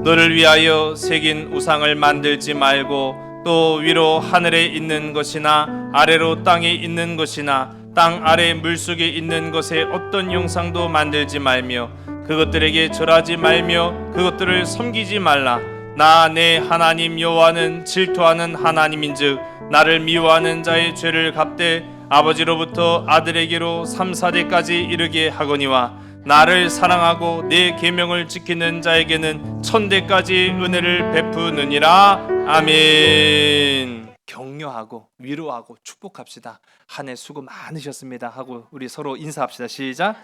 너를 위하여 새긴 우상을 만들지 말고 또 위로 하늘에 있는 것이나 아래로 땅에 있는 것이나 땅 아래 물속에 있는 것에 어떤 형상도 만들지 말며 그것들에게 절하지 말며 그것들을 섬기지 말라. 나 내 하나님 여호와는 질투하는 하나님인즉 나를 미워하는 자의 죄를 갚되 아버지로부터 아들에게로 3, 4대까지 이르게 하거니와 나를 사랑하고 내 계명을 지키는 자에게는 1000대까지 은혜를 베푸느니라. 아멘. 격려하고 위로하고 축복합시다. 한 해 수고 많으셨습니다 하고 우리 서로 인사합시다. 시작.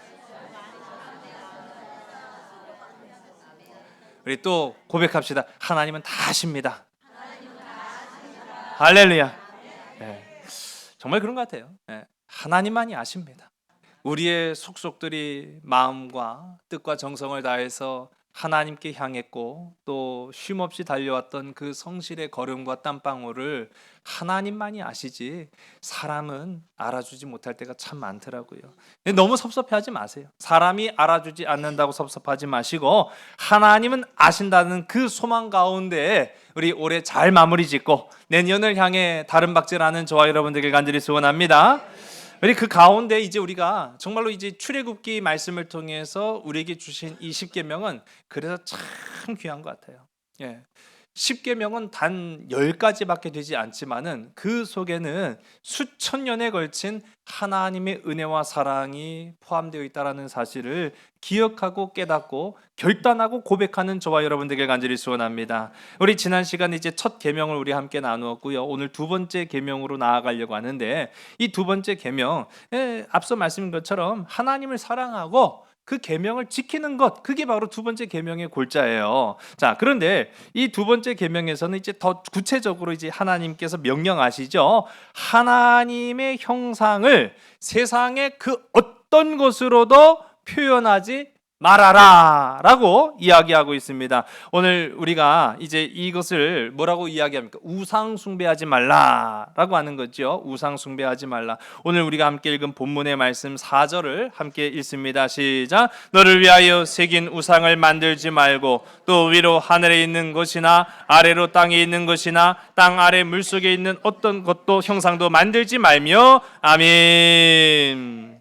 우리 또 고백합시다. 하나님은 다 아십니다. 할렐루야. 네. 정말 그런 것 같아요. 네. 하나님만이 아십니다. 우리의 속속들이 마음과 뜻과 정성을 다해서 하나님께 향했고 또 쉼없이 달려왔던 그 성실의 걸음과 땀방울을 하나님만이 아시지 사람은 알아주지 못할 때가 참 많더라고요. 너무 섭섭해하지 마세요. 사람이 알아주지 않는다고 섭섭하지 마시고 하나님은 아신다는 그 소망 가운데 우리 올해 잘 마무리 짓고 내년을 향해 다른 박질하는 저와 여러분들께 간절히 소원합니다. 우리 그 가운데 이제 우리가 정말로 이제 출애굽기 말씀을 통해서 우리에게 주신 이 십계명은 그래서 참 귀한 것 같아요. 예. 십계명은 단 10가지밖에 되지 않지만은 그 속에는 수천 년에 걸친 하나님의 은혜와 사랑이 포함되어 있다라는 사실을 기억하고 깨닫고 결단하고 고백하는 저와 여러분들에게 간절히 소원합니다. 우리 지난 시간에 이제 첫 계명을 우리 함께 나누었고요. 오늘 두 번째 계명으로 나아가려고 하는데 이 두 번째 계명, 앞서 말씀인 것처럼 하나님을 사랑하고 그 계명을 지키는 것, 그게 바로 두 번째 계명의 골자예요. 자, 그런데 이 두 번째 계명에서는 이제 더 구체적으로 이제 하나님께서 명령하시죠. 하나님의 형상을 세상의 그 어떤 것으로도 표현하지 말아라 라고 이야기하고 있습니다. 오늘 우리가 이제 이것을 뭐라고 이야기합니까? 우상 숭배하지 말라라고 하는 거죠. 우상 숭배하지 말라. 오늘 우리가 함께 읽은 본문의 말씀 4절을 함께 읽습니다. 시작. 너를 위하여 새긴 우상을 만들지 말고 또 위로 하늘에 있는 것이나 아래로 땅에 있는 것이나 땅 아래 물속에 있는 어떤 것도 형상도 만들지 말며. 아멘.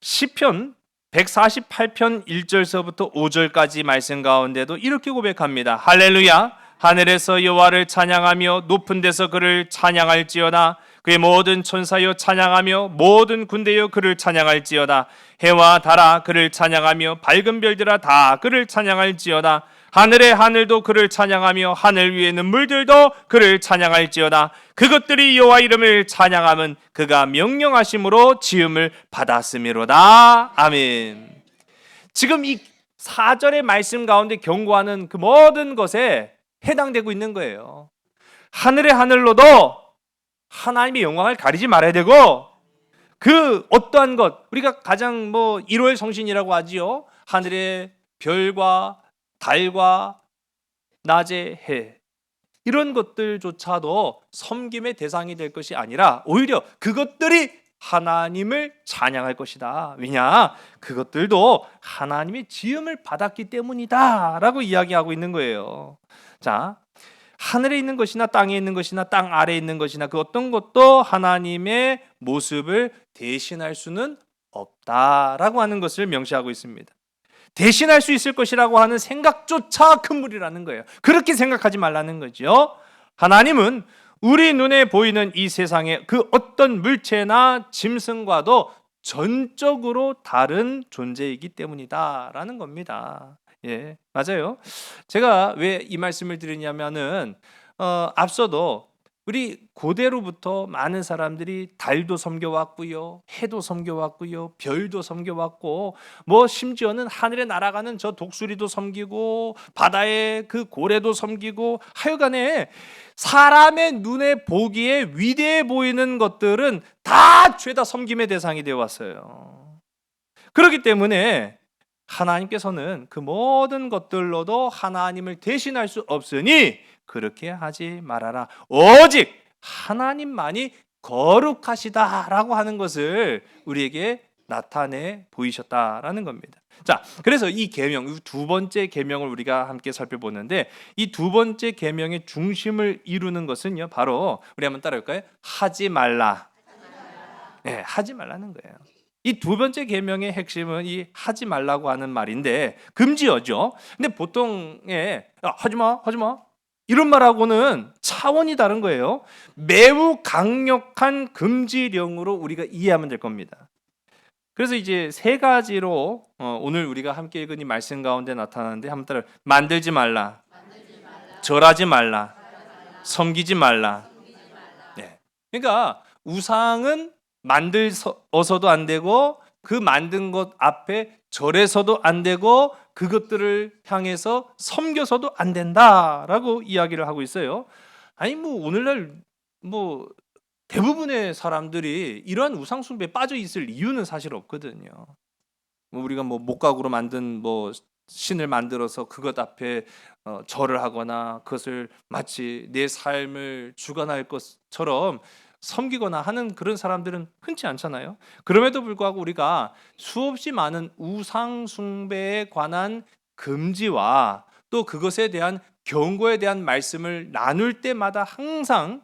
시편 148편 1절서부터 5절까지 말씀 가운데도 이렇게 고백합니다. 할렐루야. 하늘에서 여호와를 찬양하며 높은 데서 그를 찬양할지어다. 그의 모든 천사여 찬양하며 모든 군대여 그를 찬양할지어다. 해와 달아 그를 찬양하며 밝은 별들아 다 그를 찬양할지어다. 하늘의 하늘도 그를 찬양하며 하늘 위에 있는 물들도 그를 찬양할지어다. 그것들이 여호와 이름을 찬양함은 그가 명령하심으로 지음을 받았음이로다. 아멘. 지금 이 4절의 말씀 가운데 경고하는 그 모든 것에 해당되고 있는 거예요. 하늘의 하늘로도 하나님의 영광을 가리지 말아야 되고 그 어떠한 것, 우리가 가장 일월 성신이라고 하지요. 하늘의 별과 달과 낮의 해, 이런 것들조차도 섬김의 대상이 될 것이 아니라 오히려 그것들이 하나님을 찬양할 것이다. 왜냐? 그것들도 하나님의 지음을 받았기 때문이다 라고 이야기하고 있는 거예요. 자, 하늘에 있는 것이나 땅에 있는 것이나 땅 아래에 있는 것이나 그 어떤 것도 하나님의 모습을 대신할 수는 없다라고 하는 것을 명시하고 있습니다. 대신할 수 있을 것이라고 하는 생각조차 큰 무리라는 거예요. 그렇게 생각하지 말라는 거죠. 하나님은 우리 눈에 보이는 이 세상의 그 어떤 물체나 짐승과도 전적으로 다른 존재이기 때문이다라는 겁니다. 예, 맞아요. 제가 왜 이 말씀을 드리냐면은 앞서도 우리 고대로부터 많은 사람들이 달도 섬겨왔고요, 해도 섬겨왔고요, 별도 섬겨왔고, 심지어는 하늘에 날아가는 저 독수리도 섬기고 바다의 그 고래도 섬기고, 하여간에 사람의 눈에 보기에 위대해 보이는 것들은 다 죄다 섬김의 대상이 되어 왔어요. 그렇기 때문에 하나님께서는 그 모든 것들로도 하나님을 대신할 수 없으니 그렇게 하지 말아라. 오직 하나님만이 거룩하시다라고 하는 것을 우리에게 나타내 보이셨다라는 겁니다. 자, 그래서 이 계명, 두 번째 계명을 우리가 함께 살펴보는데 이 두 번째 계명의 중심을 이루는 것은요, 바로 우리 한번 따라할까요? 하지 말라. 네, 하지 말라는 거예요. 이 두 번째 계명의 핵심은 이 하지 말라고 하는 말인데 금지어죠. 근데 보통의 하지 마, 하지 마 이런 말하고는 차원이 다른 거예요. 매우 강력한 금지령으로 우리가 이해하면 될 겁니다. 그래서 이제 세 가지로 오늘 우리가 함께 읽은 이 말씀 가운데 나타나는데 한번 따라 만들지 말라, 절하지 말라, 섬기지 말라. 네. 그러니까 우상은 만들어서도 안 되고 그 만든 것 앞에 절해서도 안 되고 그것들을 향해서 섬겨서도 안 된다라고 이야기를 하고 있어요. 아니 뭐 오늘날 뭐 대부분의 사람들이 이러한 우상 숭배에 빠져 있을 이유는 사실 없거든요. 뭐 우리가 뭐 목각으로 만든 뭐 신을 만들어서 그것 앞에 절을 하거나 그것을 마치 내 삶을 주관할 것처럼 섬기거나 하는 그런 사람들은 흔치 않잖아요. 그럼에도 불구하고 우리가 수없이 많은 우상 숭배에 관한 금지와 또 그것에 대한 경고에 대한 말씀을 나눌 때마다 항상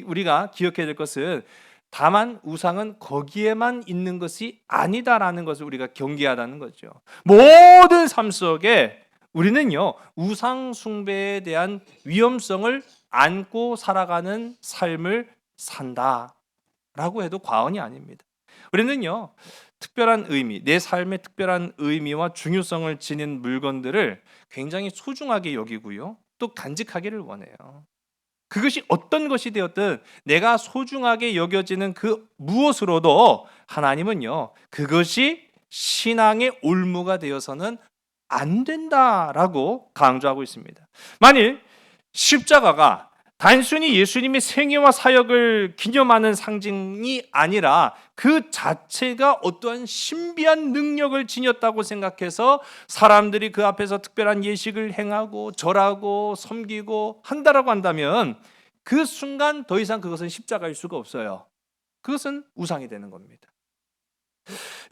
우리가 기억해야 될 것은 다만 우상은 거기에만 있는 것이 아니다라는 것을 우리가 경계하라는 거죠. 모든 삶 속에 우리는요 우상 숭배에 대한 위험성을 안고 살아가는 삶을 산다라고 해도 과언이 아닙니다. 우리는요 특별한 의미, 내 삶의 특별한 의미와 중요성을 지닌 물건들을 굉장히 소중하게 여기고요 또 간직하기를 원해요. 그것이 어떤 것이 되었든 내가 소중하게 여겨지는 그 무엇으로도 하나님은요 그것이 신앙의 올무가 되어서는 안 된다라고 강조하고 있습니다. 만일 십자가가 단순히 예수님의 생애와 사역을 기념하는 상징이 아니라 그 자체가 어떠한 신비한 능력을 지녔다고 생각해서 사람들이 그 앞에서 특별한 예식을 행하고 절하고 섬기고 한다라고 한다면 그 순간 더 이상 그것은 십자가일 수가 없어요. 그것은 우상이 되는 겁니다.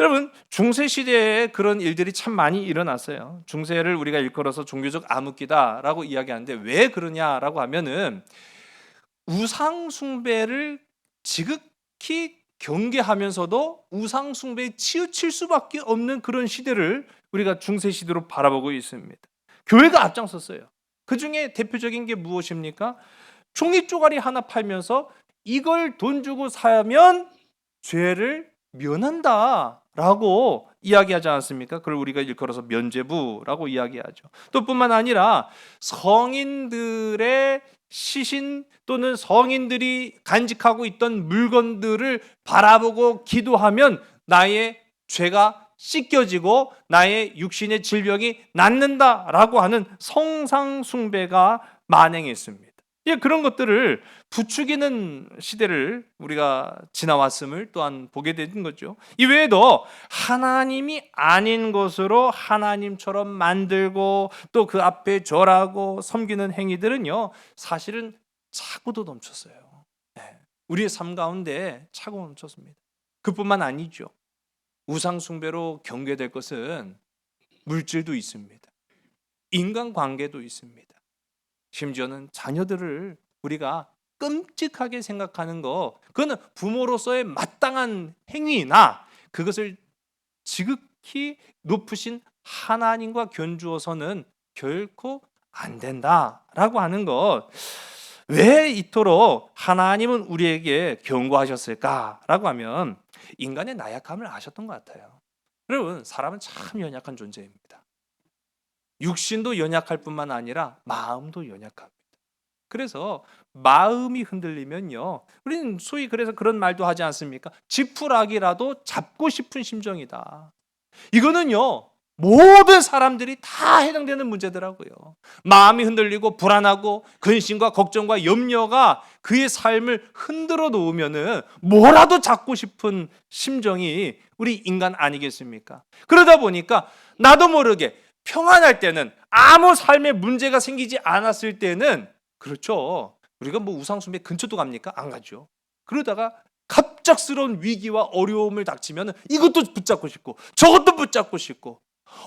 여러분 중세 시대에 그런 일들이 참 많이 일어났어요. 중세를 우리가 일컬어서 종교적 암흑기다라고 이야기하는데 왜 그러냐라고 하면은 우상 숭배를 지극히 경계하면서도 우상 숭배에 치우칠 수밖에 없는 그런 시대를 우리가 중세 시대로 바라보고 있습니다. 교회가 앞장섰어요. 그 중에 대표적인 게 무엇입니까? 종이 쪼가리 하나 팔면서 이걸 돈 주고 사면 죄를 면한다라고 이야기하지 않습니까? 그걸 우리가 일컬어서 면죄부라고 이야기하죠. 또 뿐만 아니라 성인들의 시신 또는 성인들이 간직하고 있던 물건들을 바라보고 기도하면 나의 죄가 씻겨지고 나의 육신의 질병이 낫는다라고 하는 성상 숭배가 만행했습니다. 그런 것들을 부추기는 시대를 우리가 지나왔음을 또한 보게 된 거죠. 이 외에도 하나님이 아닌 것으로 하나님처럼 만들고 또 그 앞에 절하고 섬기는 행위들은요 사실은 차고도 넘쳤어요. 우리의 삶 가운데 차고 넘쳤습니다. 그뿐만 아니죠. 우상 숭배로 경계될 것은 물질도 있습니다. 인간관계도 있습니다. 심지어는 자녀들을 우리가 끔찍하게 생각하는 거, 그거는 부모로서의 마땅한 행위나 그것을 지극히 높으신 하나님과 견주어서는 결코 안 된다라고 하는 것. 왜 이토록 하나님은 우리에게 경고하셨을까라고 하면 인간의 나약함을 아셨던 것 같아요. 여러분 사람은 참 연약한 존재입니다. 육신도 연약할 뿐만 아니라 마음도 연약합니다. 그래서 마음이 흔들리면요 우리는 소위 그래서 그런 말도 하지 않습니까? 지푸라기라도 잡고 싶은 심정이다. 이거는요 모든 사람들이 다 해당되는 문제더라고요. 마음이 흔들리고 불안하고 근심과 걱정과 염려가 그의 삶을 흔들어 놓으면은 뭐라도 잡고 싶은 심정이 우리 인간 아니겠습니까? 그러다 보니까 나도 모르게 평안할 때는 아무 삶에 문제가 생기지 않았을 때는 그렇죠. 우리가 뭐 우상숭배 근처도 갑니까? 안 가죠. 그러다가 갑작스러운 위기와 어려움을 닥치면 이것도 붙잡고 싶고 저것도 붙잡고 싶고,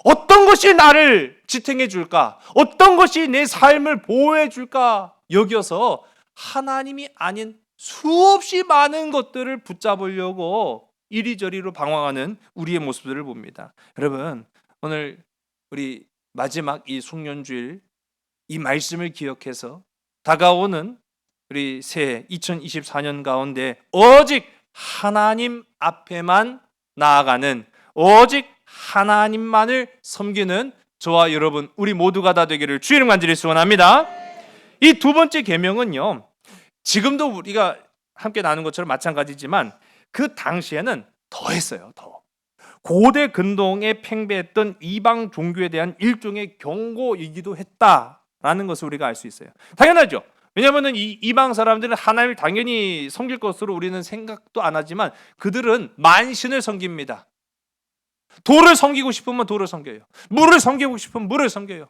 어떤 것이 나를 지탱해 줄까? 어떤 것이 내 삶을 보호해 줄까? 여겨서 하나님이 아닌 수없이 많은 것들을 붙잡으려고 이리저리로 방황하는 우리의 모습들을 봅니다. 여러분, 오늘 우리 마지막 이 숙련주일 이 말씀을 기억해서 다가오는 우리 새해 2024년 가운데 오직 하나님 앞에만 나아가는, 오직 하나님만을 섬기는 저와 여러분 우리 모두가 다 되기를 주의 이름 간절히 소원합니다. 이 두 번째 계명은요, 지금도 우리가 함께 나눈 것처럼 마찬가지지만 그 당시에는 더했어요. 더 고대 근동에 팽배했던 이방 종교에 대한 일종의 경고이기도 했다라는 것을 우리가 알 수 있어요. 당연하죠. 왜냐하면 이 이방 사람들은 하나님을 당연히 섬길 것으로 우리는 생각도 안 하지만 그들은 만신을 섬깁니다. 돌을 섬기고 싶으면 돌을 섬겨요. 물을 섬기고 싶으면 물을 섬겨요.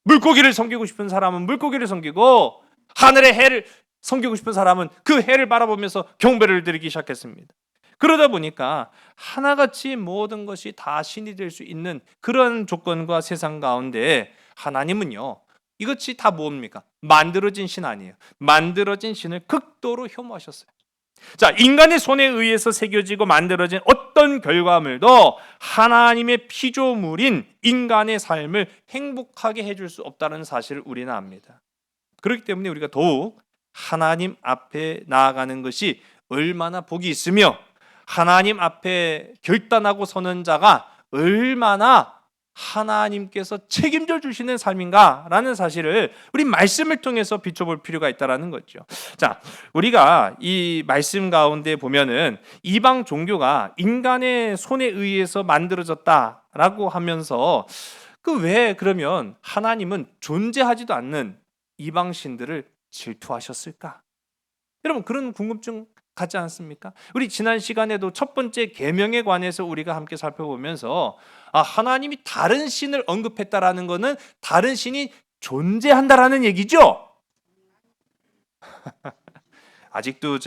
물고기를 섬기고 싶은 사람은 물고기를 섬기고, 하늘의 해를 섬기고 싶은 사람은 그 해를 바라보면서 경배를 드리기 시작했습니다. 그러다 보니까 하나같이 모든 것이 다 신이 될 수 있는 그런 조건과 세상 가운데 하나님은요, 이것이 다 뭡니까? 만들어진 신 아니에요. 만들어진 신을 극도로 혐오하셨어요. 자, 인간의 손에 의해서 새겨지고 만들어진 어떤 결과물도 하나님의 피조물인 인간의 삶을 행복하게 해줄 수 없다는 사실을 우리는 압니다. 그렇기 때문에 우리가 더욱 하나님 앞에 나아가는 것이 얼마나 복이 있으며 하나님 앞에 결단하고 서는 자가 얼마나 하나님께서 책임져 주시는 삶인가라는 사실을 우리 말씀을 통해서 비춰볼 필요가 있다는 거죠. 자, 우리가 이 말씀 가운데 보면은 이방 종교가 인간의 손에 의해서 만들어졌다라고 하면서 그 왜 그러면 하나님은 존재하지도 않는 이방 신들을 질투하셨을까? 여러분, 그런 궁금증 갖지 않습니까? 우리 지난 시간에도 첫 번째 계명에 관해서 우리가 함께 살펴보면서 하나님이 다른 신을 언급했다라는 것은 다른 신이 존재한다라는 얘기죠. 아직도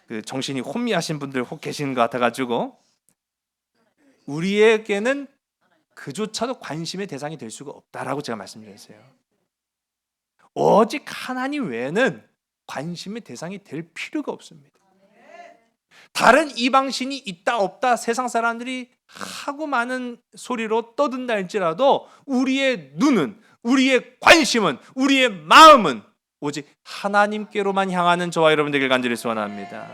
그 정신이 혼미하신 분들 혹 계신 것 같아가지고 우리에게는 그조차도 관심의 대상이 될 수가 없다라고 제가 말씀드렸어요. 오직 하나님 외에는 관심의 대상이 될 필요가 없습니다. 다른 이방신이 있다 없다 세상 사람들이 하고 많은 소리로 떠든다 할지라도 우리의 눈은, 우리의 관심은, 우리의 마음은 오직 하나님께로만 향하는 저와 여러분 되길 간절히 소원합니다.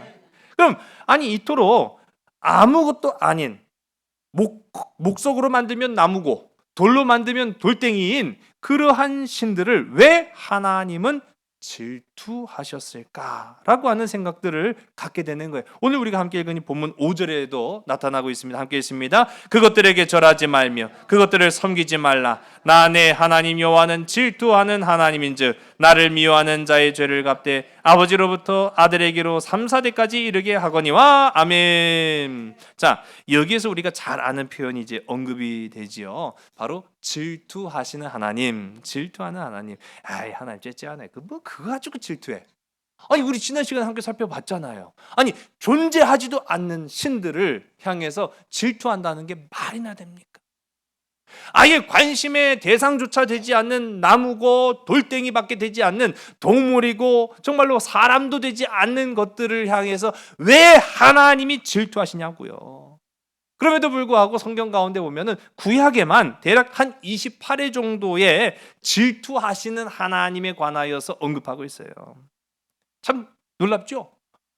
그럼 이토록 아무것도 아닌 목석으로 만들면 나무고 돌로 만들면 돌덩이인 그러한 신들을 왜 하나님은 질투하셨을까라고 하는 생각들을 갖게 되는 거예요. 오늘 우리가 함께 읽은 이 본문 5절에도 나타나고 있습니다. 함께 읽습니다. 그것들에게 절하지 말며 그것들을 섬기지 말라. 나 내 하나님 여호와는 질투하는 하나님인즉 나를 미워하는 자의 죄를 갚되 아버지로부터 아들에게로 3, 4대까지 이르게 하거니와. 아멘. 자, 여기에서 우리가 잘 아는 표현이 이제 언급이 되지요. 바로 질투하시는 하나님, 질투하는 하나님. 하나님 째째하네. 그거 가지고 질투해. 우리 지난 시간에 함께 살펴봤잖아요. 존재하지도 않는 신들을 향해서 질투한다는 게 말이나 됩니까? 아예 관심의 대상조차 되지 않는 나무고 돌덩이밖에 되지 않는 동물이고 정말로 사람도 되지 않는 것들을 향해서 왜 하나님이 질투하시냐고요. 그럼에도 불구하고 성경 가운데 보면은 구약에만 대략 한 28회 정도의 질투하시는 하나님에 관하여서 언급하고 있어요. 참 놀랍죠?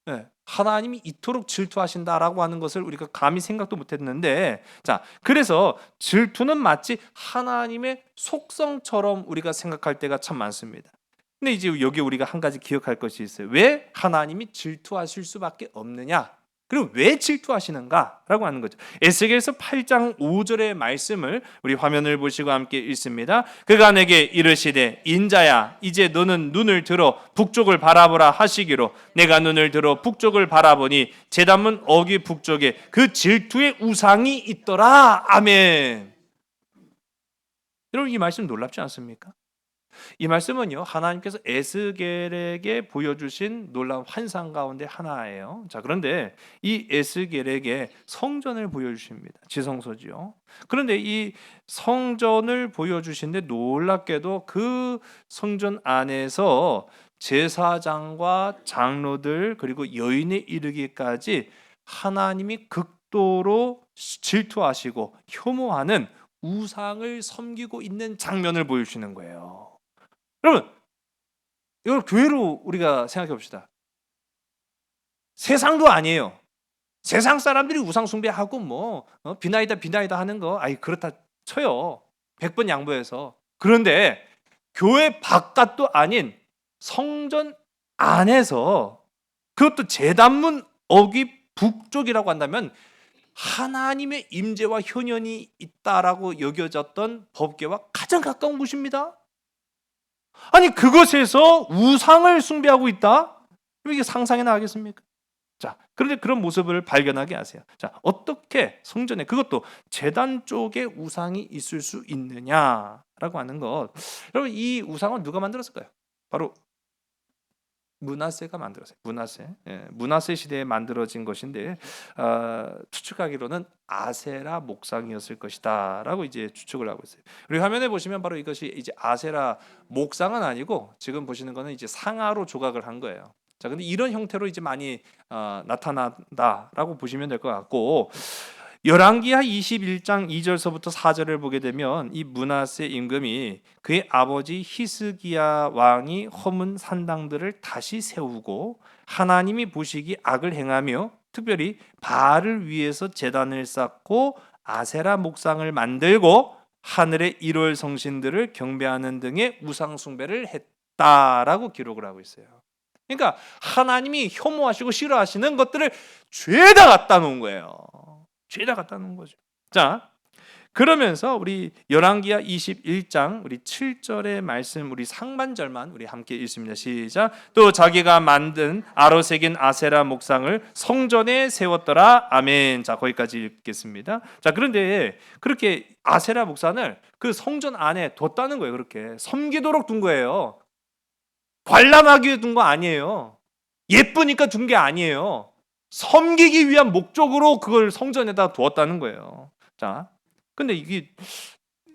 네. 하나님이 이토록 질투하신다라고 하는 것을 우리가 감히 생각도 못했는데, 자, 그래서 질투는 마치 하나님의 속성처럼 우리가 생각할 때가 참 많습니다. 근데 이제 여기 우리가 한 가지 기억할 것이 있어요. 왜 하나님이 질투하실 수밖에 없느냐? 그리고 왜 질투하시는가라고 하는 거죠. 에스겔서 8장 5절의 말씀을 우리 화면을 보시고 함께 읽습니다. 그가 내게 이르시되 인자야 이제 너는 눈을 들어 북쪽을 바라보라 하시기로 내가 눈을 들어 북쪽을 바라보니 제단문 어귀 북쪽에 그 질투의 우상이 있더라. 아멘. 여러분, 이 말씀 놀랍지 않습니까? 이 말씀은요, 하나님께서 에스겔에게 보여주신 놀라운 환상 가운데 하나예요. 자, 그런데 이 에스겔에게 성전을 보여주십니다. 지성소지요. 그런데 이 성전을 보여주신데 놀랍게도 그 성전 안에서 제사장과 장로들 그리고 여인에 이르기까지 하나님이 극도로 질투하시고 혐오하는 우상을 섬기고 있는 장면을 보여주시는 거예요. 여러분, 이걸 교회로 우리가 생각해 봅시다. 세상도 아니에요. 세상 사람들이 우상 숭배하고 뭐 비나이다 하는 거 아이 그렇다 쳐요. 100번 양보해서. 그런데 교회 바깥도 아닌 성전 안에서 그것도 제단문 어귀 북쪽이라고 한다면 하나님의 임재와 현현이 있다라고 여겨졌던 법궤와 가장 가까운 곳입니다. 아니 그것에서 우상을 숭배하고 있다? 이게 상상이나 하겠습니까? 자, 그런데 그런 모습을 발견하게 하세요. 자, 어떻게 성전에 그것도 제단 쪽에 우상이 있을 수 있느냐라고 하는 것. 여러분 이 우상은 누가 만들었을까요? 바로 므낫세가 만들었어요. 므낫세. 예, 므낫세 시대에 만들어진 것인데 추측하기로는 아세라 목상이었을 것이다라고 이제 추측을 하고 있어요. 우리 화면에 보시면 바로 이것이 이제 아세라 목상은 아니고 지금 보시는 거는 이제 상아로 조각을 한 거예요. 자, 근데 이런 형태로 이제 많이 나타난다라고 보시면 될 것 같고 열왕기하 21장 2절서부터 4절을 보게 되면 이 므낫세 임금이 그의 아버지 히스기야 왕이 허문 산당들을 다시 세우고 하나님이 보시기 악을 행하며 특별히 바알을 위해서 제단을 쌓고 아세라 목상을 만들고 하늘의 일월 성신들을 경배하는 등의 우상 숭배를 했다라고 기록을 하고 있어요. 그러니까 하나님이 혐오하시고 싫어하시는 것들을 죄다 갖다 놓은 거예요. 죄다 갖다 놓은 거죠. 자, 그러면서 우리 열왕기하 21장 우리 7절의 말씀 우리 상반절만 우리 함께 읽습니다. 시작. 또 자기가 만든 아로새긴 아세라 목상을 성전에 세웠더라. 아멘. 자, 거기까지 읽겠습니다. 자, 그런데 그렇게 아세라 목상을 그 성전 안에 뒀다는 거예요. 그렇게 섬기도록 둔 거예요. 관람하기 위해 둔 거 아니에요. 예쁘니까 둔 게 아니에요. 섬기기 위한 목적으로 그걸 성전에다 두었다는 거예요. 자, 근데 이게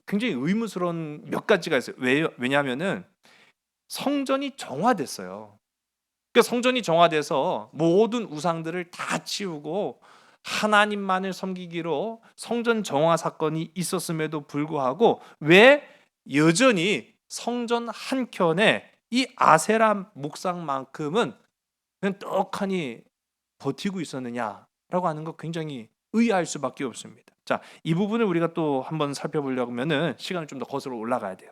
굉장히 의문스러운 몇 가지가 있어요. 왜냐하면은 성전이 정화됐어요. 그러니까 성전이 정화돼서 모든 우상들을 다 치우고 하나님만을 섬기기로 성전 정화 사건이 있었음에도 불구하고 왜 여전히 성전 한켠에 이 아세라 목상만큼은 그냥 떡하니 버티고 있었느냐라고 하는 거 굉장히 의아할 수밖에 없습니다. 자, 이 부분을 우리가 또 한번 살펴보려면은 시간을 좀 더 거슬러 올라가야 돼요.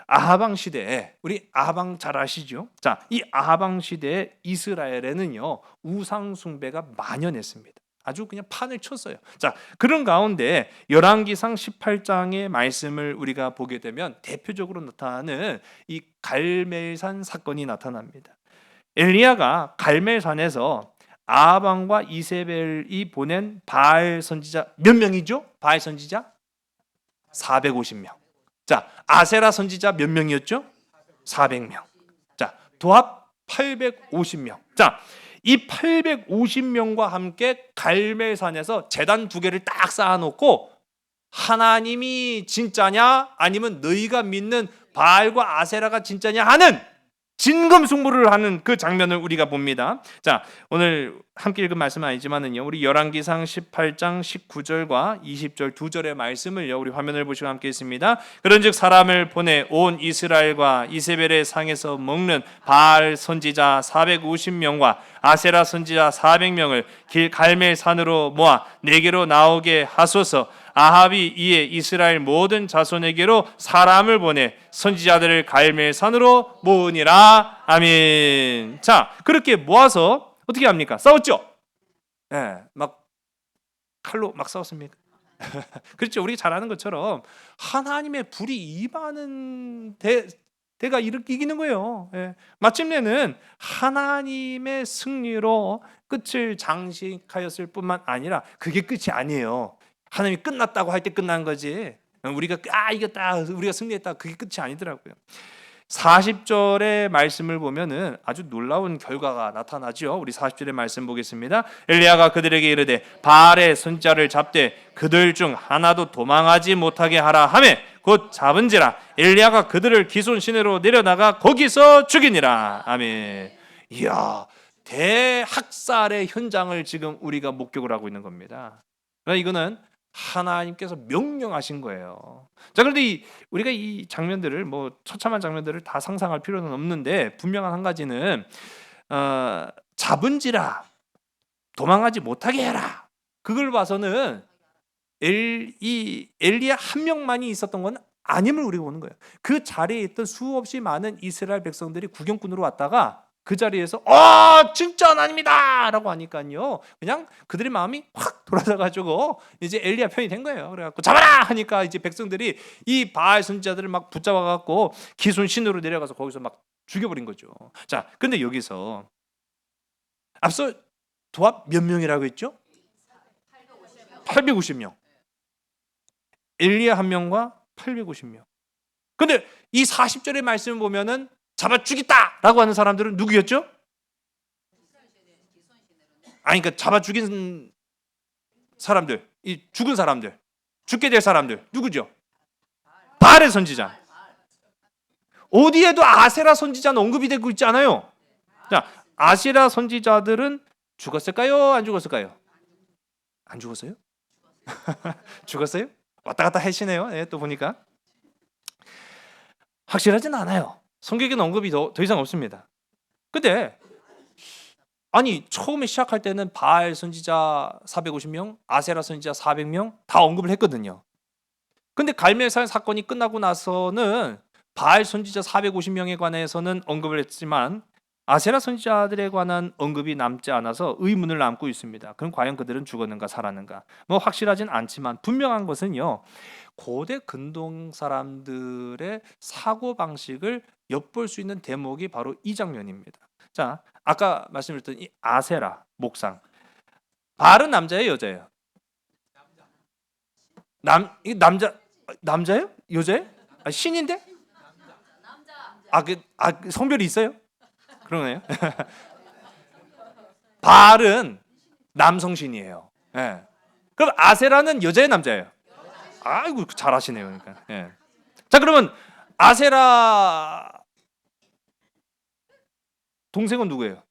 아하방 시대에 우리 아하방 잘 아시죠? 자, 이 아하방 시대에 이스라엘에는요 우상 숭배가 만연했습니다. 아주 그냥 판을 쳤어요. 자, 그런 가운데 열왕기상 18장의 말씀을 우리가 보게 되면 대표적으로 나타나는 이 갈멜산 사건이 나타납니다. 엘리야가 갈멜산에서 아하방과 이세벨이 보낸 바알 선지자 몇 명이죠? 바알 선지자 450명. 자, 아세라 선지자 몇 명이었죠? 400명. 자, 도합 850명. 자, 이 850명과 함께 갈멜산에서 제단 두 개를 딱 쌓아놓고 하나님이 진짜냐 아니면 너희가 믿는 바알과 아세라가 진짜냐 하는 진검승부를 하는 그 장면을 우리가 봅니다. 자, 오늘 함께 읽은 말씀은 아니지만은요. 우리 열왕기상 18장 19절과 20절 두 절의 말씀을요. 우리 화면을 보시고 함께 있습니다. 그런즉 사람을 보내 온 이스라엘과 이세벨의 상에서 먹는 바알 선지자 450명과 아세라 선지자 400명을 길 갈멜 산으로 모아 내게로 나오게 하소서. 아합이 이에 이스라엘 모든 자손에게로 사람을 보내 선지자들을 갈멜산으로 모으니라. 아멘. 자, 그렇게 모아서 어떻게 합니까? 싸웠죠? 예, 막 칼로 막 싸웠습니까? 그렇죠. 우리가 잘 아는 것처럼 하나님의 불이 임하는 대가 이기는 거예요. 예. 마침내는 하나님의 승리로 끝을 장식하였을 뿐만 아니라 그게 끝이 아니에요. 하나님이 끝났다고 할 때 끝난 거지. 우리가 이겼다, 우리가 승리했다 그게 끝이 아니더라고요. 40절의 말씀을 보면은 아주 놀라운 결과가 나타나죠. 우리 40절의 말씀 보겠습니다. 엘리야가 그들에게 이르되 바알의 선지자를 잡되 그들 중 하나도 도망하지 못하게 하라 하매 곧 잡은지라. 엘리야가 그들을 기손 시내로 내려나가 거기서 죽이니라. 아멘. 이야, 대학살의 현장을 지금 우리가 목격을 하고 있는 겁니다. 그러니까 이거는 하나님께서 명령하신 거예요. 자, 그런데 우리가 이 장면들을 뭐 처참한 장면들을 다 상상할 필요는 없는데 분명한 한 가지는 잡은지라 도망하지 못하게 해라. 그걸 봐서는 엘리야 한 명만이 있었던 건 아님을 우리가 보는 거예요. 그 자리에 있던 수없이 많은 이스라엘 백성들이 구경꾼으로 왔다가 그 자리에서 진짜 하나님이다 라고 하니까요, 그냥 그들의 마음이 확 돌아서가지고 이제 엘리야 편이 된 거예요. 그래갖고 잡아라 하니까 이제 백성들이 이 바알 선지자들을 막 붙잡아갖고 기손 신으로 내려가서 거기서 막 죽여버린 거죠. 자, 근데 여기서 앞서 도합 몇 명이라고 했죠? 850명. 엘리야 한 명과 850명. 근데 이 40절의 말씀을 보면은 잡아 죽이다라고 하는 사람들은 누구였죠? 그러니까 잡아 죽인 사람들, 이 죽은 사람들, 죽게 될 사람들 누구죠? 바알의 선지자. 어디에도 아세라 선지자는 언급이 되고 있지 않아요. 자, 아세라 선지자들은 죽었을까요? 안 죽었을까요? 안 죽었어요? 죽었어요? 왔다 갔다 하시네요. 네, 또 보니까 확실하진 않아요. 성경에는 언급이 더 이상 없습니다. 근데 아니 처음에 시작할 때는 바알 선지자 450명, 아세라 선지자 400명 다 언급을 했거든요. 근데 갈멜살 사건이 끝나고 나서는 바알 선지자 450명에 관해서는 언급을 했지만 아세라 선지자들에 관한 언급이 남지 않아서 의문을 남고 있습니다. 그럼 과연 그들은 죽었는가 살았는가? 뭐 확실하진 않지만 분명한 것은요, 고대 근동 사람들의 사고 방식을 엿볼 수 있는 대목이 바로 이 장면입니다. 자, 아까 말씀드렸던 이 아세라 목상, 바알은 남자예요, 여자예요? 남자예요? 여자예요? 신인데? 성별이 있어요? 그러네요. 바알은 남성신이에요. 예. 그럼 아세라는 여자예요, 남자예요? 아이고 잘하시네요. 그러니까. 예. 자, 그러면 아세라 동생은 누구예요?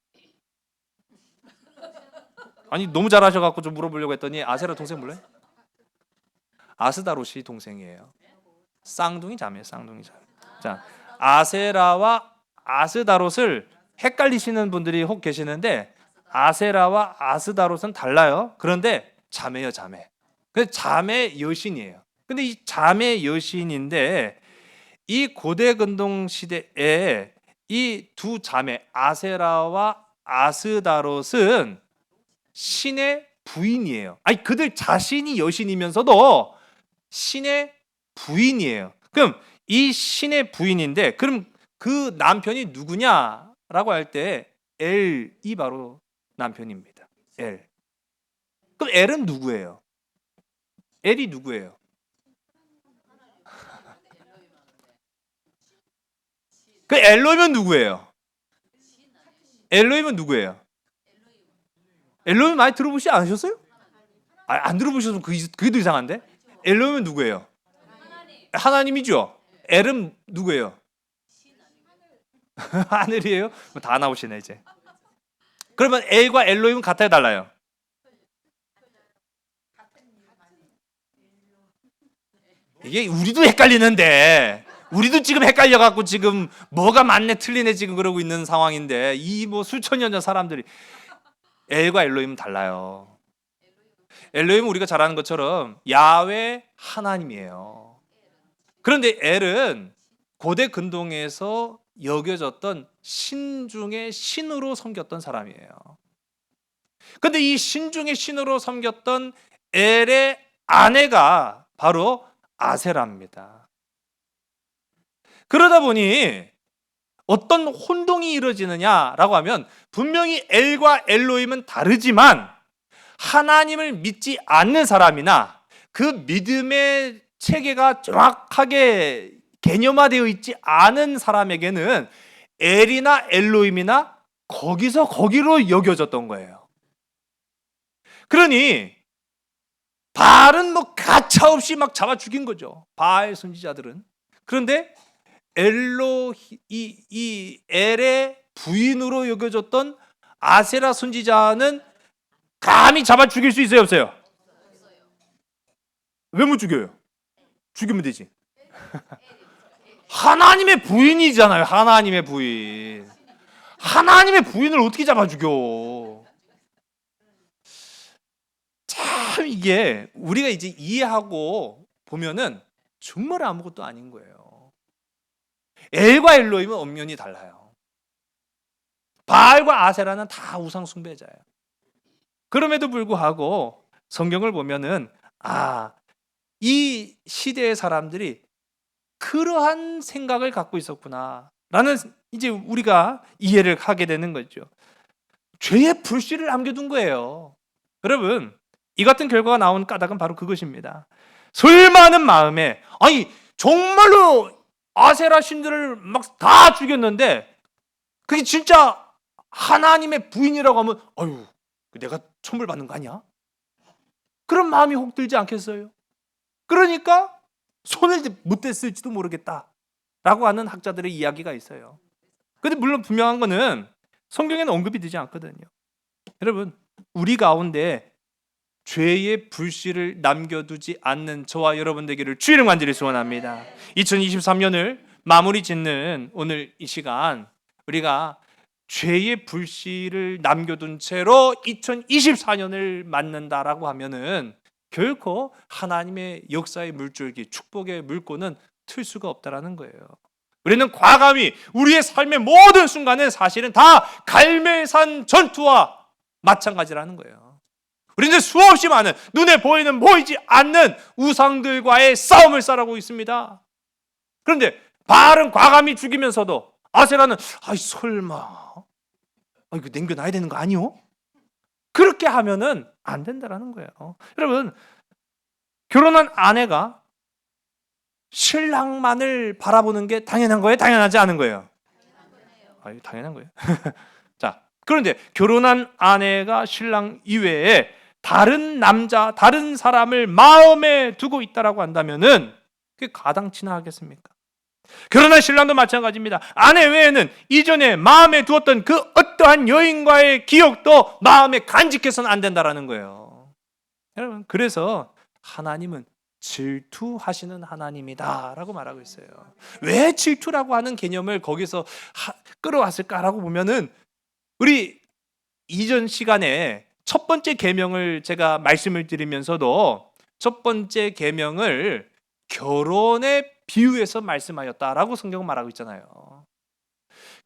아니 너무 잘하셔갖고 좀 물어보려고 했더니 아세라 동생 몰라요? 아스다롯이 동생이에요. 쌍둥이 자매예요, 쌍둥이 자매. 자, 아세라와 아스다롯을 헷갈리시는 분들이 혹 계시는데 아세라와 아스다롯은 달라요. 그런데 자매요, 자매. 그 자매 여신이에요. 근데 이 자매 여신인데 이 고대 근동 시대에 이 두 자매 아세라와 아스다롯은 신의 부인이에요. 아니 그들 자신이 여신이면서도 신의 부인이에요. 그럼 이 신의 부인인데 그럼 그 남편이 누구냐라고 할 때 엘이 바로 남편입니다. 엘. 그럼 엘은 누구예요? 엘이 누구예요? 그 엘로힘은 누구예요? 엘로힘은 누구예요? 엘로힘 많이 들어보시지 않으셨어요? 안 들어보셔서 그게 더 이상한데? 엘로힘은 누구예요? 하나님이죠. 엘은 누구예요? 하늘이에요? 다 나오시네 이제. 그러면 엘과 엘로힘은 같아요, 달라요? 이게 우리도 헷갈리는데, 우리도 지금 헷갈려갖고 지금 뭐가 맞네 틀리네 지금 그러고 있는 상황인데 이 뭐 수천 년 전 사람들이 엘과 엘로힘은 달라요. 엘로힘은 우리가 잘 아는 것처럼 야훼 하나님이에요. 그런데 엘은 고대 근동에서 여겨졌던 신 중의 신으로 섬겼던 사람이에요. 근데 이 신 중의 신으로 섬겼던 엘의 아내가 바로 아세라입니다. 그러다 보니 어떤 혼동이 이루어지느냐라고 하면 분명히 엘과 엘로힘은 다르지만 하나님을 믿지 않는 사람이나 그 믿음의 체계가 정확하게 개념화되어 있지 않은 사람에게는 엘이나 엘로힘이나 거기서 거기로 여겨졌던 거예요. 그러니 바알은 뭐 가차없이 막 잡아 죽인 거죠. 바알 선지자들은. 그런데 이 엘의 부인으로 여겨졌던 아세라 선지자는 감히 잡아 죽일 수 있어요, 없어요? 왜 못 죽여요? 죽이면 되지. 하나님의 부인이잖아요. 하나님의 부인. 하나님의 부인을 어떻게 잡아 죽여? 참 이게 우리가 이제 이해하고 보면은 정말 아무것도 아닌 거예요. 엘과 엘로힘은 엄연히 달라요. 바알과 아세라는 다 우상 숭배자예요. 그럼에도 불구하고 성경을 보면은 이 시대의 사람들이 그러한 생각을 갖고 있었구나 라는 이제 우리가 이해를 하게 되는 거죠. 죄의 불씨를 남겨둔 거예요. 여러분, 이 같은 결과가 나온 까닭은 바로 그것입니다. 설마하는 마음에 정말로 아세라 신들을 막 다 죽였는데 그게 진짜 하나님의 부인이라고 하면 내가 천벌 받는 거 아니야? 그런 마음이 혹 들지 않겠어요? 그러니까 손을 못 댔을지도 모르겠다라고 하는 학자들의 이야기가 있어요. 그런데 물론 분명한 거는 성경에는 언급이 되지 않거든요. 여러분, 우리 가운데 죄의 불씨를 남겨두지 않는 저와 여러분 되기를 주의 이름 간절히 소원합니다. 2023년을 마무리 짓는 오늘 이 시간, 우리가 죄의 불씨를 남겨둔 채로 2024년을 맞는다라고 하면은 결코 하나님의 역사의 물줄기, 축복의 물꼬는 틀 수가 없다라는 거예요. 우리는 과감히 우리의 삶의 모든 순간은 사실은 다 갈멜산 전투와 마찬가지라는 거예요. 우리는 수없이 많은 눈에 보이지 않는 우상들과의 싸움을 싸우고 있습니다. 그런데 바알은 과감히 죽이면서도 아세라는 설마 이거 남겨놔야 되는 거 아니요? 그렇게 하면은 안 된다라는 거예요. 여러분, 결혼한 아내가 신랑만을 바라보는 게 당연한 거예요? 당연하지 않은 거예요? 당연한 거예요. 자, 그런데 결혼한 아내가 신랑 이외에 다른 남자, 다른 사람을 마음에 두고 있다라고 한다면은 그게 가당치나 하겠습니까? 결혼한 신랑도 마찬가지입니다. 아내 외에는 이전에 마음에 두었던 그 어떠한 여인과의 기억도 마음에 간직해서는 안 된다라는 거예요. 여러분, 그래서 하나님은 질투하시는 하나님이다라고 말하고 있어요. 왜 질투라고 하는 개념을 거기서 끌어왔을까라고 보면은 우리 이전 시간에 첫 번째 계명을 제가 말씀을 드리면서도 첫 번째 계명을 결혼에 비유해서 말씀하였다라고 성경은 말하고 있잖아요.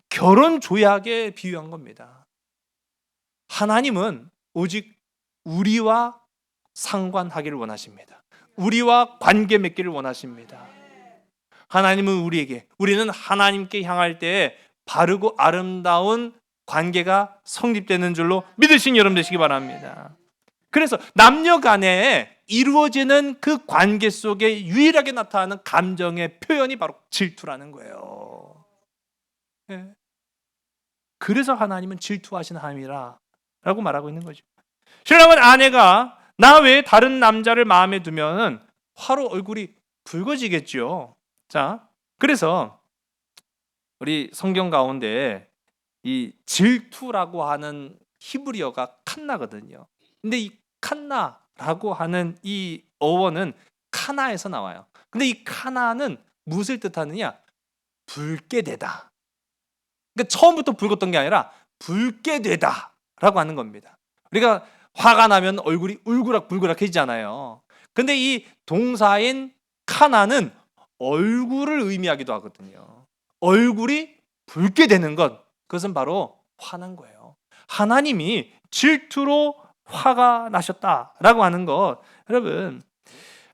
결혼 조약에 비유한 겁니다. 하나님은 오직 우리와 상관하기를 원하십니다. 우리와 관계 맺기를 원하십니다. 하나님은 우리는 하나님께 향할 때 바르고 아름다운 관계가 성립되는 줄로 믿으신 여러분 되시기 바랍니다. 그래서 남녀 간에 이루어지는 그 관계 속에 유일하게 나타나는 감정의 표현이 바로 질투라는 거예요. 그래서 하나님은 질투하시는 하나님이라 라고 말하고 있는 거죠. 신랑은 아내가 나 외에 다른 남자를 마음에 두면 화로 얼굴이 붉어지겠죠. 자, 그래서 우리 성경 가운데 이 질투라고 하는 히브리어가 칸나거든요. 근데 이 칸나라고 하는 이 어원은 카나에서 나와요. 근데 이 카나는 무엇을 뜻하느냐? 붉게 되다. 그러니까 처음부터 붉었던 게 아니라 붉게 되다라고 하는 겁니다. 우리가 화가 나면 얼굴이 울그락불그락해지잖아요. 근데 이 동사인 카나는 얼굴을 의미하기도 하거든요. 얼굴이 붉게 되는 것, 그것은 바로 화난 거예요. 하나님이 질투로 화가 나셨다라고 하는 것, 여러분,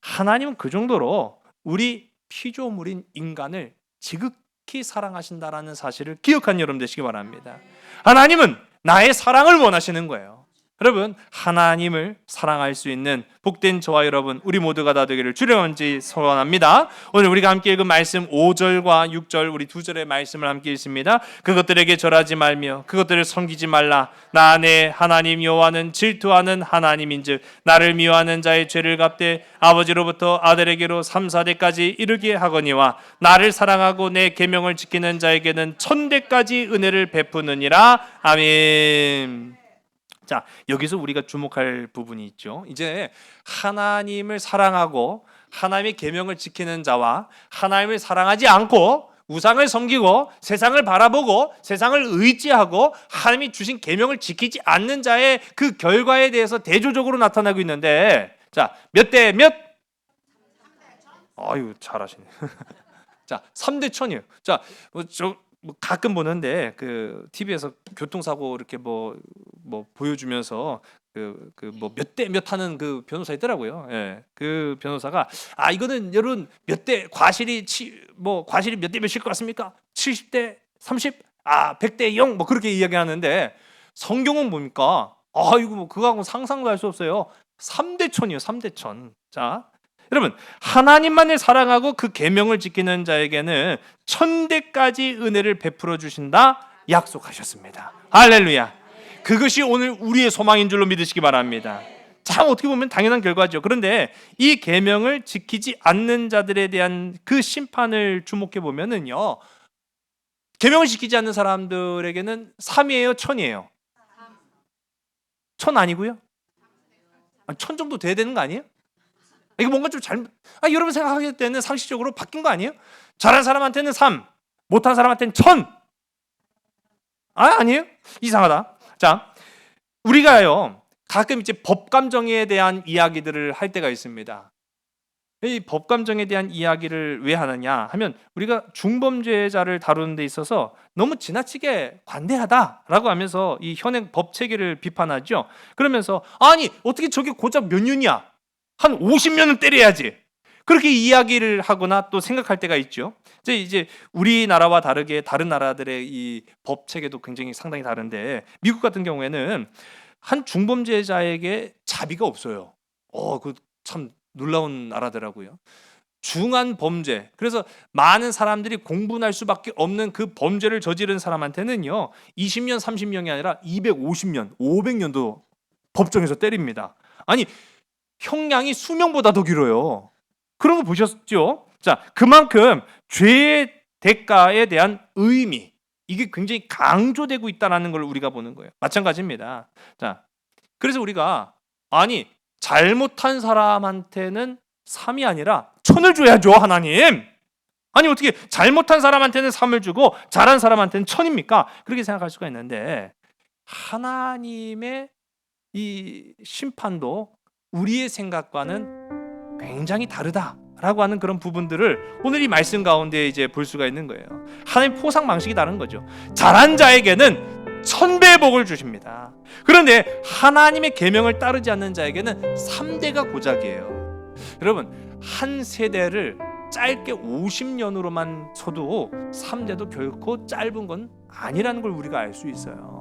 하나님은 그 정도로 우리 피조물인 인간을 지극히 사랑하신다라는 사실을 기억한 여러분 되시기 바랍니다. 하나님은 나의 사랑을 원하시는 거예요. 여러분, 하나님을 사랑할 수 있는 복된 저와 여러분, 우리 모두가 다 되기를 주님께 소원합니다. 오늘 우리가 함께 읽은 말씀 5절과 6절, 우리 두 절의 말씀을 함께 읽습니다. 그것들에게 절하지 말며 그것들을 섬기지 말라. 나 내 하나님 여호와는 질투하는 하나님인즉 나를 미워하는 자의 죄를 갚되 아버지로부터 아들에게로 3, 4대까지 이르게 하거니와 나를 사랑하고 내 계명을 지키는 자에게는 1000대까지 은혜를 베푸느니라. 아멘. 자, 여기서 우리가 주목할 부분이 있죠. 이제 하나님을 사랑하고 하나님의 계명을 지키는 자와 하나님을 사랑하지 않고 우상을 섬기고 세상을 바라보고 세상을 의지하고 하나님이 주신 계명을 지키지 않는 자의 그 결과에 대해서 대조적으로 나타나고 있는데, 자, 몇 대 몇? 아유, 잘하시네. 자, 3대 1000이에요. 자, 가끔 보는데 그 TV에서 교통사고 이렇게 뭐 보여주면서 뭐 몇 대 몇 하는 그 변호사 있더라고요. 예, 그 변호사가 이거는 여러분 몇 대 과실이 과실이 몇 대 몇일 것 같습니까? 70대 30, 100대 0 뭐 그렇게 이야기하는데 성경은 뭡니까? 이거 뭐 그거하고 상상도 할 수 없어요. 3대 1000이에요. 3대 1000. 자, 여러분, 하나님만을 사랑하고 그 계명을 지키는 자에게는 1000대까지 은혜를 베풀어 주신다 약속하셨습니다. 할렐루야. 그것이 오늘 우리의 소망인 줄로 믿으시기 바랍니다. 참 어떻게 보면 당연한 결과죠. 그런데 이 계명을 지키지 않는 자들에 대한 그 심판을 주목해 보면은요, 계명을 지키지 않는 사람들에게는 3이에요, 1000이에요? 1000 아니고요? 1000 정도 돼야 되는 거 아니에요? 이거 뭔가 좀 잘못, 여러분 생각하실 때는 상식적으로 바뀐 거 아니에요? 잘한 사람한테는 3, 못한 사람한테는 1000. 아니에요? 이상하다. 자, 우리가요 가끔 이제 법감정에 대한 이야기들을 할 때가 있습니다. 이 법감정에 대한 이야기를 왜 하느냐 하면, 우리가 중범죄자를 다루는 데 있어서 너무 지나치게 관대하다라고 하면서 이 현행 법 체계를 비판하죠. 그러면서 어떻게 저게 고작 몇 년이야? 한 50년은 때려야지. 그렇게 이야기를 하거나 또 생각할 때가 있죠. 이제 우리나라와 다르게 다른 나라들의 이 법 체계도 굉장히 상당히 다른데, 미국 같은 경우에는 한 중범죄자에게 자비가 없어요. 그 참 놀라운 나라더라고요. 중한 범죄, 그래서 많은 사람들이 공분할 수밖에 없는 그 범죄를 저지른 사람한테는요 20년, 30년이 아니라 250년, 500년도 법정에서 때립니다. 형량이 수명보다 더 길어요. 그런 거 보셨죠? 자, 그만큼 죄의 대가에 대한 의미, 이게 굉장히 강조되고 있다는 걸 우리가 보는 거예요. 마찬가지입니다. 자, 그래서 우리가 잘못한 사람한테는 3이 아니라 1000을 줘야죠, 하나님. 어떻게 잘못한 사람한테는 3을 주고 잘한 사람한테는 1000입니까? 그렇게 생각할 수가 있는데, 하나님의 이 심판도 우리의 생각과는 굉장히 다르다라고 하는 그런 부분들을 오늘 이 말씀 가운데 이제 볼 수가 있는 거예요. 하나님 포상 방식이 다른 거죠. 잘한 자에게는 1000배의 복을 주십니다. 그런데 하나님의 계명을 따르지 않는 자에게는 3대가 고작이에요. 여러분, 한 세대를 짧게 50년으로만 쳐도 3대도 결코 짧은 건 아니라는 걸 우리가 알 수 있어요.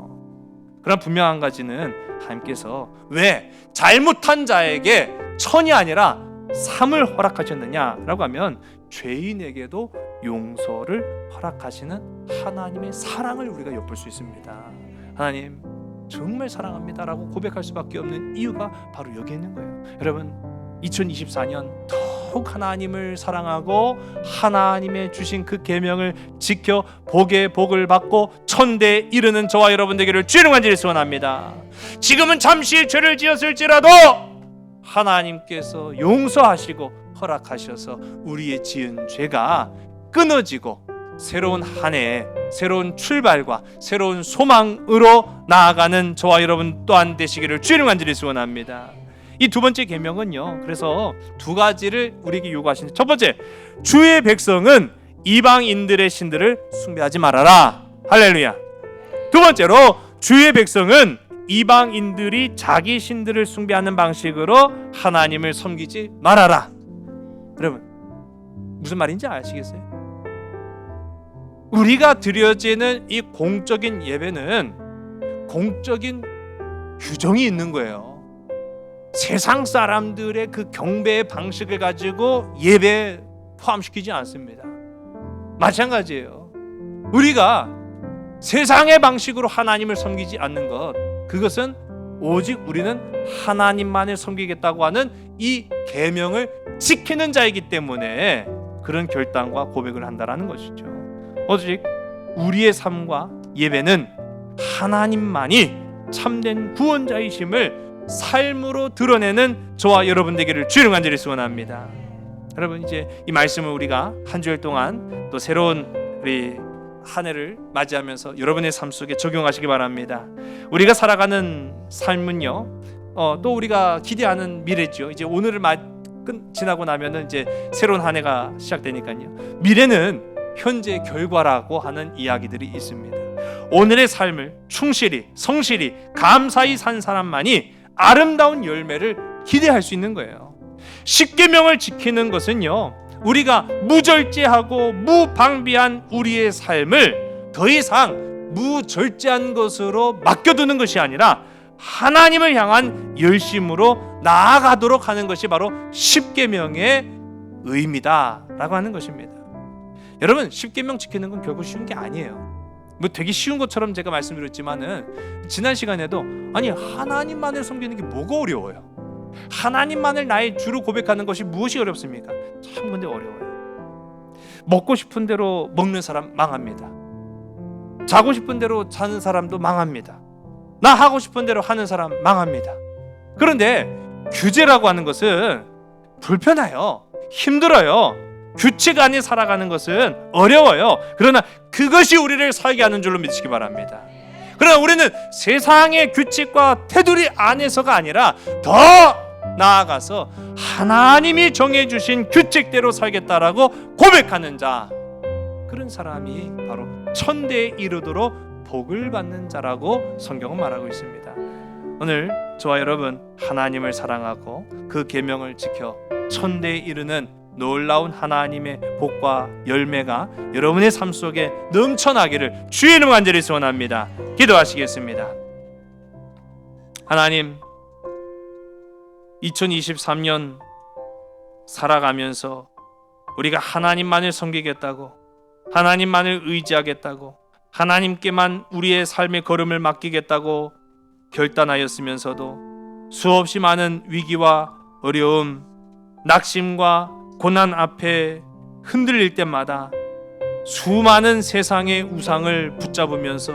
그러나 분명한 한 가지는 하나님께서 왜 잘못한 자에게 1000이 아니라 3을 허락하셨느냐라고 하면, 죄인에게도 용서를 허락하시는 하나님의 사랑을 우리가 엿볼 수 있습니다. 하나님 정말 사랑합니다라고 고백할 수밖에 없는 이유가 바로 여기 있는 거예요. 여러분, 2024년 더욱 하나님을 사랑하고 하나님의 주신 그 계명을 지켜 복의 복을 받고 1000대에 이르는 저와 여러분 되기를 주의 간절히 소원합니다. 지금은 잠시 죄를 지었을지라도 하나님께서 용서하시고 허락하셔서 우리의 지은 죄가 끊어지고 새로운 한 해에 새로운 출발과 새로운 소망으로 나아가는 저와 여러분 또한 되시기를 주의 간절히 소원합니다. 이 두 번째 계명은요, 그래서 두 가지를 우리에게 요구하시는, 첫 번째, 주의 백성은 이방인들의 신들을 숭배하지 말아라. 할렐루야. 두 번째로, 주의 백성은 이방인들이 자기 신들을 숭배하는 방식으로 하나님을 섬기지 말아라. 여러분, 무슨 말인지 아시겠어요? 우리가 드려지는 이 공적인 예배는 공적인 규정이 있는 거예요. 세상 사람들의 그 경배의 방식을 가지고 예배에 포함시키지 않습니다. 마찬가지예요. 우리가 세상의 방식으로 하나님을 섬기지 않는 것, 그것은 오직 우리는 하나님만을 섬기겠다고 하는 이 계명을 지키는 자이기 때문에 그런 결단과 고백을 한다라는 것이죠. 오직 우리의 삶과 예배는 하나님만이 참된 구원자이심을 삶으로 드러내는 저와 여러분 되기를 주의 이름으로 간절히 소원합니다. 여러분, 이제 이 말씀을 우리가 한 주일 동안 또 새로운 우리 한 해를 맞이하면서 여러분의 삶 속에 적용하시기 바랍니다. 우리가 살아가는 삶은요, 또 우리가 기대하는 미래죠. 이제 오늘을 지나고 나면은 이제 새로운 한 해가 시작되니까요. 미래는 현재의 결과라고 하는 이야기들이 있습니다. 오늘의 삶을 충실히, 성실히, 감사히 산 사람만이 아름다운 열매를 기대할 수 있는 거예요. 십계명을 지키는 것은요, 우리가 무절제하고 무방비한 우리의 삶을 더 이상 무절제한 것으로 맡겨두는 것이 아니라 하나님을 향한 열심으로 나아가도록 하는 것이 바로 십계명의 의미다라고 하는 것입니다. 여러분, 십계명 지키는 건 결국 쉬운 게 아니에요. 뭐 되게 쉬운 것처럼 제가 말씀드렸지만은 지난 시간에도 아니 하나님만을 섬기는 게 뭐가 어려워요? 하나님만을 나의 주로 고백하는 것이 무엇이 어렵습니까? 참 근데 어려워요. 먹고 싶은 대로 먹는 사람 망합니다. 자고 싶은 대로 자는 사람도 망합니다. 나 하고 싶은 대로 하는 사람 망합니다. 그런데 규제라고 하는 것은 불편해요. 힘들어요. 규칙 안에 살아가는 것은 어려워요. 그러나 그것이 우리를 살게 하는 줄로 믿으시기 바랍니다. 그러나 우리는 세상의 규칙과 테두리 안에서가 아니라 더 나아가서 하나님이 정해주신 규칙대로 살겠다라고 고백하는 자, 그런 사람이 바로 천대에 이르도록 복을 받는 자라고 성경은 말하고 있습니다. 오늘 저와 여러분, 하나님을 사랑하고 그 계명을 지켜 천대에 이르는 놀라운 하나님의 복과 열매가 여러분의 삶 속에 넘쳐나기를 주의 이름으로 간절히 소원합니다. 기도하시겠습니다. 하나님, 2023년 살아가면서 우리가 하나님만을 섬기겠다고, 하나님만을 의지하겠다고, 하나님께만 우리의 삶의 걸음을 맡기겠다고 결단하였으면서도 수없이 많은 위기와 어려움, 낙심과 고난 앞에 흔들릴 때마다 수많은 세상의 우상을 붙잡으면서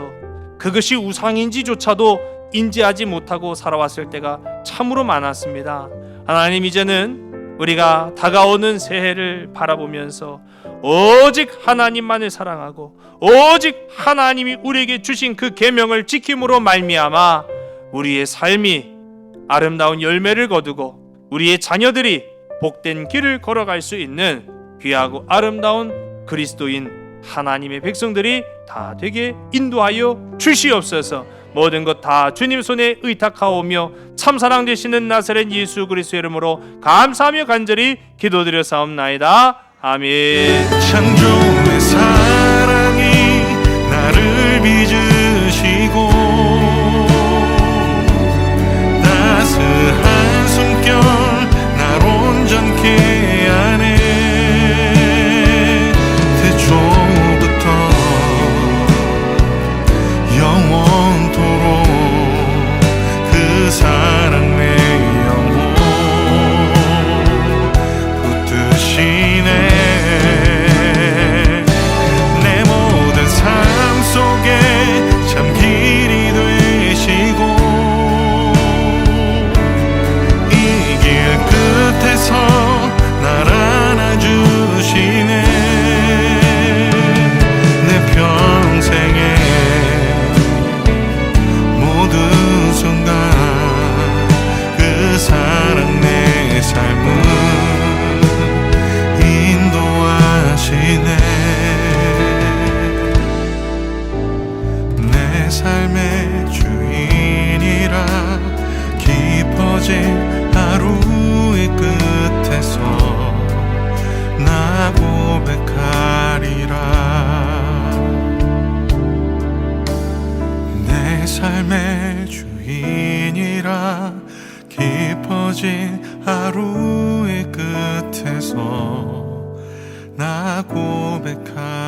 그것이 우상인지조차도 인지하지 못하고 살아왔을 때가 참으로 많았습니다. 하나님, 이제는 우리가 다가오는 새해를 바라보면서 오직 하나님만을 사랑하고 오직 하나님이 우리에게 주신 그 계명을 지킴으로 말미암아 우리의 삶이 아름다운 열매를 거두고 우리의 자녀들이 복된 길을 걸어갈 수 있는 귀하고 아름다운 그리스도인 하나님의 백성들이 다 되게 인도하여 주시옵소서. 모든 것 다 주님 손에 의탁하오며 참사랑 되시는 나사렛 예수 그리스도의 이름으로 감사하며 간절히 기도드렸사옵나이다. 아멘. 창조의 사랑이 나를 빚으시고 따스한 숨결 날 온전케 하네. 태초부터 영원토록 그 사랑 내 영혼 붙드시네. 내 모든 삶 속에 참 길이 되시고 이 길 끝에서 날 안아주시네. 내 평생에 모든 순간 그 사랑 내 삶을 인도하시네. 내 삶의 주인이라 깊어진 하루의 끝에서 나 고백하리라. 내 삶의 주인이라 길어진 하루의 끝에서 나 고백하리라.